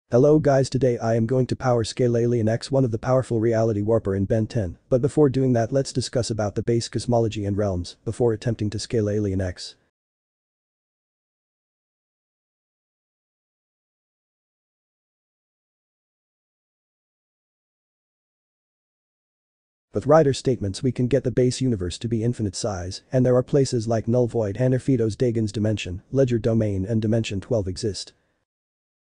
Hello guys, today I am going to power scale Alien X, one of the powerful reality warper in Ben 10, but before doing that let's discuss about the base cosmology and realms before attempting to scale Alien X. With Ryder statements we can get the base universe to be infinite size, and there are places like Null Void, Anerfitos, Dagon's Dimension, Ledger Domain and Dimension 12 exist.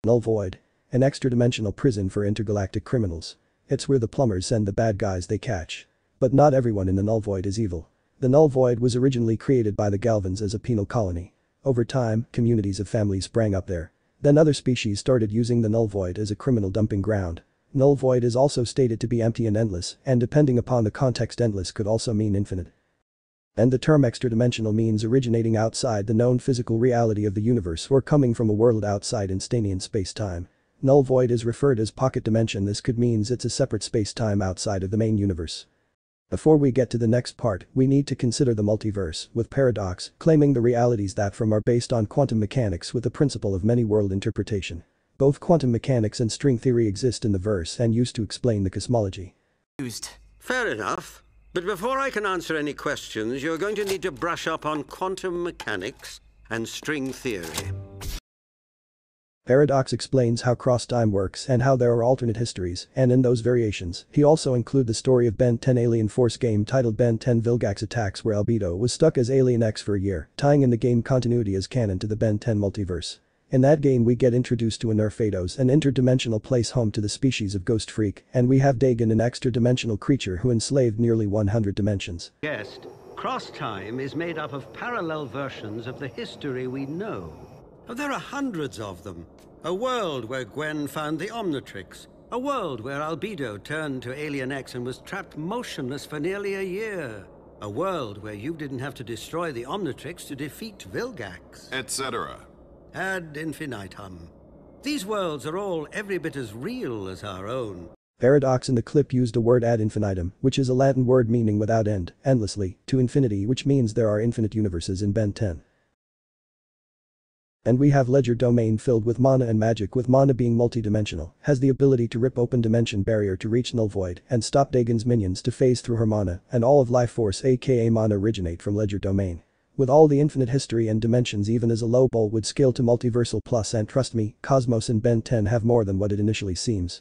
Null Void. An extra-dimensional prison for intergalactic criminals. It's where the plumbers send the bad guys they catch. But not everyone in the Null Void is evil. The Null Void was originally created by the Galvans as a penal colony. Over time, communities of families sprang up there. Then other species started using the Null Void as a criminal dumping ground. Null Void is also stated to be empty and endless, and depending upon the context endless could also mean infinite. And the term extra-dimensional means originating outside the known physical reality of the universe or coming from a world outside Einsteinian space-time. Null Void is referred as pocket dimension. This could means it's a separate space-time outside of the main universe. Before we get to the next part, we need to consider the multiverse, with Paradox claiming the realities that from are based on quantum mechanics with the principle of many-world interpretation. Both quantum mechanics and string theory exist in the verse and used to explain the cosmology. Fair enough. But before I can answer any questions, you're going to need to brush up on quantum mechanics and string theory. Paradox explains how cross-time works and how there are alternate histories, and in those variations, he also include the story of Ben 10 Alien Force game titled Ben 10 Vilgax Attacks where Albedo was stuck as Alien X for a year, tying in the game continuity as canon to the Ben 10 multiverse. In that game we get introduced to Anerfitos, an interdimensional place home to the species of Ghost Freak, and we have Dagon, an extra-dimensional creature who enslaved nearly 100 dimensions. Guest, cross-time is made up of parallel versions of the history we know. There are hundreds of them. A world where Gwen found the Omnitrix. A world where Albedo turned to Alien X and was trapped motionless for nearly a year. A world where you didn't have to destroy the Omnitrix to defeat Vilgax. Etc. Ad infinitum. These worlds are all every bit as real as our own. Paradox in the clip used a word ad infinitum, which is a Latin word meaning without end, endlessly, to infinity, which means there are infinite universes in Ben 10. And we have Ledger Domain filled with mana and magic, with mana being multidimensional, has the ability to rip open dimension barrier to reach Null Void and stop Dagon's minions to phase through her mana, and all of life force aka mana originate from Ledger Domain. With all the infinite history and dimensions, even as a low ball would scale to multiversal plus, and trust me, Cosmos and Ben 10 have more than what it initially seems.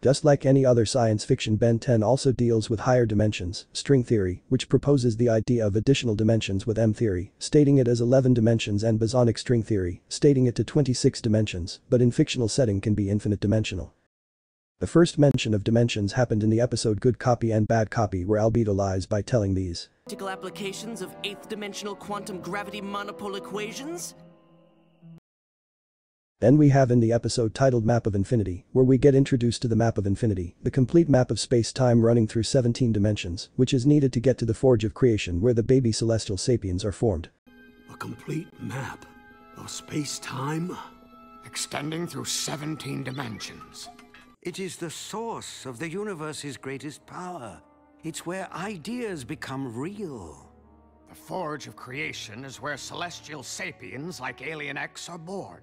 Just like any other science fiction, Ben 10 also deals with higher dimensions, string theory, which proposes the idea of additional dimensions with M theory, stating it as 11 dimensions, and bosonic string theory, stating it to 26 dimensions, but in fictional setting can be infinite dimensional. The first mention of dimensions happened in the episode Good Copy and Bad Copy, where Albedo lies by telling these practical applications of 8th dimensional quantum gravity monopole equations. Then we have in the episode titled Map of Infinity, where we get introduced to the Map of Infinity, the complete map of space-time running through 17 dimensions, which is needed to get to the Forge of Creation where the baby celestial sapiens are formed. A complete map of space-time? Extending through 17 dimensions. It is the source of the universe's greatest power. It's where ideas become real. The Forge of Creation is where celestial sapiens like Alien X are born.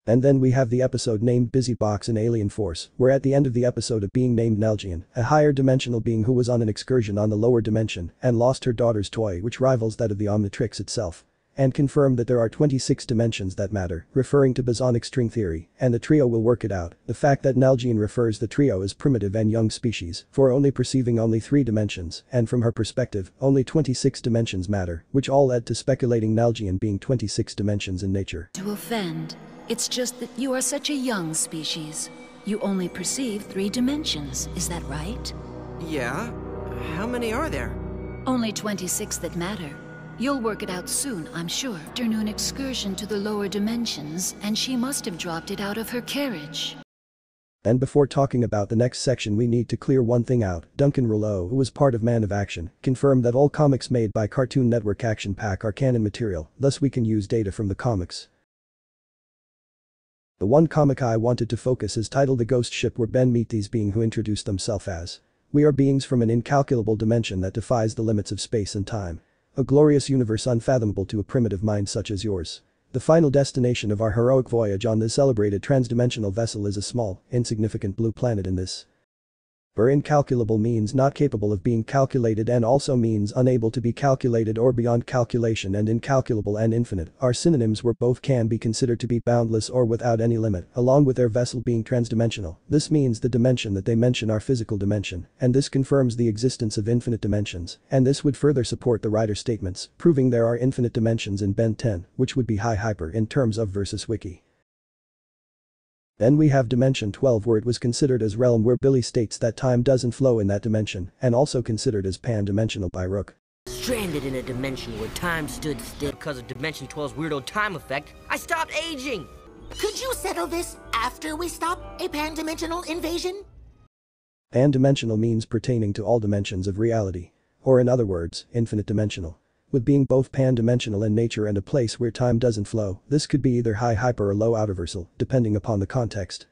And then we have the episode named Busy Box in Alien Force, where at the end of the episode a being named Nalgian, a higher dimensional being who was on an excursion on the lower dimension and lost her daughter's toy, which rivals that of the Omnitrix itself. And confirmed that there are 26 dimensions that matter, referring to bosonic string theory, and the trio will work it out. The fact that Nalgian refers the trio as primitive and young species, for only perceiving only 3 dimensions, and from her perspective, only 26 dimensions matter, which all led to speculating Nalgian being 26 dimensions in nature. To offend. It's just that you are such a young species. You only perceive 3 dimensions, is that right? Yeah? How many are there? Only 26 that matter. You'll work it out soon, I'm sure. During an excursion to the lower dimensions, and she must have dropped it out of her carriage. And before talking about the next section we need to clear one thing out. Duncan Rouleau, who was part of Man of Action, confirmed that all comics made by Cartoon Network Action Pack are canon material, thus we can use data from the comics. The one comic I wanted to focus is titled The Ghost Ship, where Ben meet these beings who introduce themselves as, "We are beings from an incalculable dimension that defies the limits of space and time." A glorious universe unfathomable to a primitive mind such as yours. The final destination of our heroic voyage on this celebrated transdimensional vessel is a small, insignificant blue planet in this. Where incalculable means not capable of being calculated and also means unable to be calculated or beyond calculation, and incalculable and infinite are synonyms where both can be considered to be boundless or without any limit, along with their vessel being transdimensional. This means the dimension that they mention are physical dimension, and this confirms the existence of infinite dimensions, and this would further support the writer's statements, proving there are infinite dimensions in Ben 10, which would be high hyper in terms of versus wiki. Then we have Dimension 12, where it was considered as realm, where Billy states that time doesn't flow in that dimension, and also considered as pan-dimensional by Rook. Stranded in a dimension where time stood still because of Dimension 12's weirdo time effect, I stopped aging! Could you settle this after we stop a pan-dimensional invasion? Pan-dimensional means pertaining to all dimensions of reality. Or in other words, infinite dimensional. With being both pan-dimensional in nature and a place where time doesn't flow, this could be either high hyper or low outerversal, depending upon the context.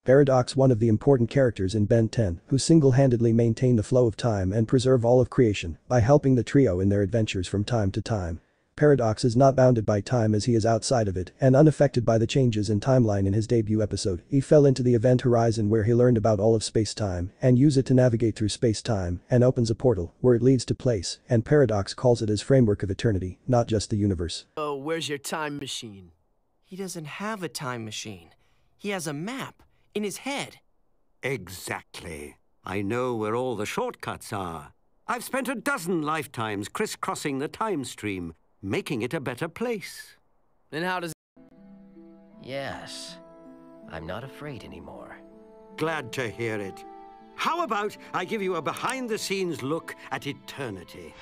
Paradox, one of the important characters in Ben 10, who single-handedly maintain the flow of time and preserve all of creation by helping the trio in their adventures from time to time. Paradox is not bounded by time as he is outside of it and unaffected by the changes in timeline. In his debut episode, he fell into the event horizon where he learned about all of space-time and use it to navigate through space-time and opens a portal where it leads to place, and Paradox calls it his framework of eternity, not just the universe. Oh, where's your time machine? He doesn't have a time machine. He has a map in his head. Exactly. I know where all the shortcuts are. I've spent a dozen lifetimes crisscrossing the time stream, making it a better place. Then how does... Yes. I'm not afraid anymore. Glad to hear it. How about I give you a behind-the-scenes look at eternity?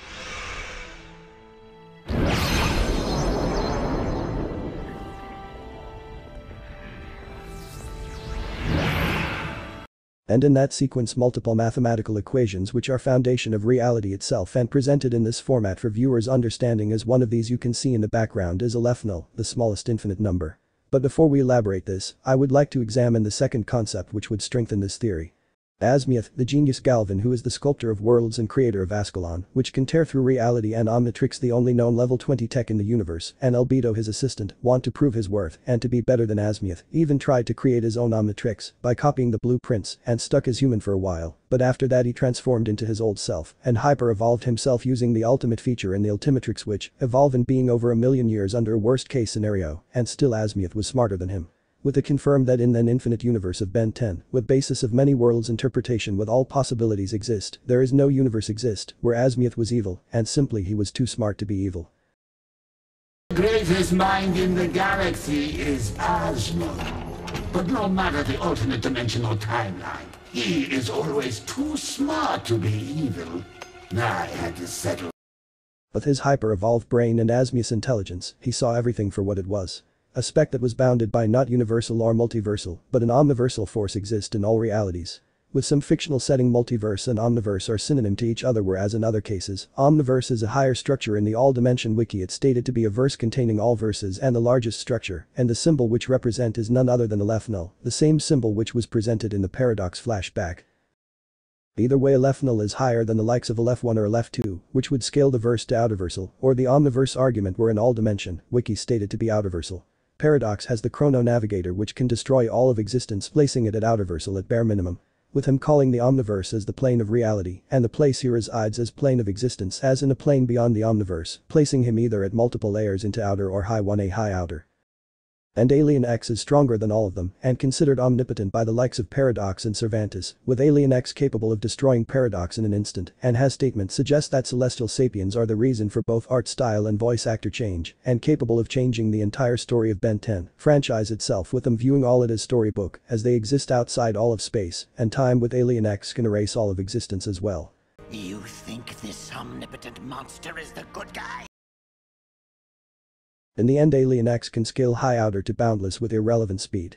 And in that sequence, multiple mathematical equations which are foundation of reality itself and presented in this format for viewers' understanding. As one of these you can see in the background is Aleph null, the smallest infinite number. But before we elaborate this, I would like to examine the second concept which would strengthen this theory. Asmioth, the genius Galvin, who is the sculptor of worlds and creator of Ascalon, which can tear through reality, and Omnitrix, the only known level 20 tech in the universe, and Albedo, his assistant, want to prove his worth and to be better than Asmioth, even tried to create his own Omnitrix by copying the blueprints and stuck as human for a while, but after that he transformed into his old self and hyper-evolved himself using the ultimate feature in the Ultimatrix, which evolve in being over 1,000,000 years under a worst-case scenario, and still Asmioth was smarter than him. With it confirmed that in an infinite universe of Ben 10, with basis of many worlds interpretation with all possibilities exist, there is no universe exist where Asmioth was evil, and simply he was too smart to be evil. The greatest mind in the galaxy is Asmioth. But no matter the alternate dimensional timeline, he is always too smart to be evil. I had to settle. With his hyper-evolved brain and Asmioth's intelligence, he saw everything for what it was. A spec that was bounded by not universal or multiversal, but an omniversal force exists in all realities. With some fictional setting, multiverse and omniverse are synonym to each other, whereas in other cases, omniverse is a higher structure. In the all-dimension wiki it's stated to be a verse containing all verses and the largest structure, and the symbol which represent is none other than Aleph null, the same symbol which was presented in the Paradox flashback. Either way, Aleph null is higher than the likes of Aleph 1 or Aleph 2, which would scale the verse to outerversal, or the omniverse argument where in all-dimension wiki stated to be outerversal. Paradox has the Chrono Navigator, which can destroy all of existence, placing it at outerversal at bare minimum. With him calling the omniverse as the plane of reality and the place he resides as plane of existence, as in a plane beyond the omniverse, placing him either at multiple layers into outer or high 1A high outer. And Alien X is stronger than all of them and considered omnipotent by the likes of Paradox and Cervantes, with Alien X capable of destroying Paradox in an instant, and has statements suggest that celestial sapiens are the reason for both art style and voice actor change, and capable of changing the entire story of Ben 10 franchise itself, with them viewing all it as storybook as they exist outside all of space and time. With Alien X can erase all of existence as well. You think this omnipotent monster is the good guy? In the end, Alien X can scale high outer to boundless with irrelevant speed.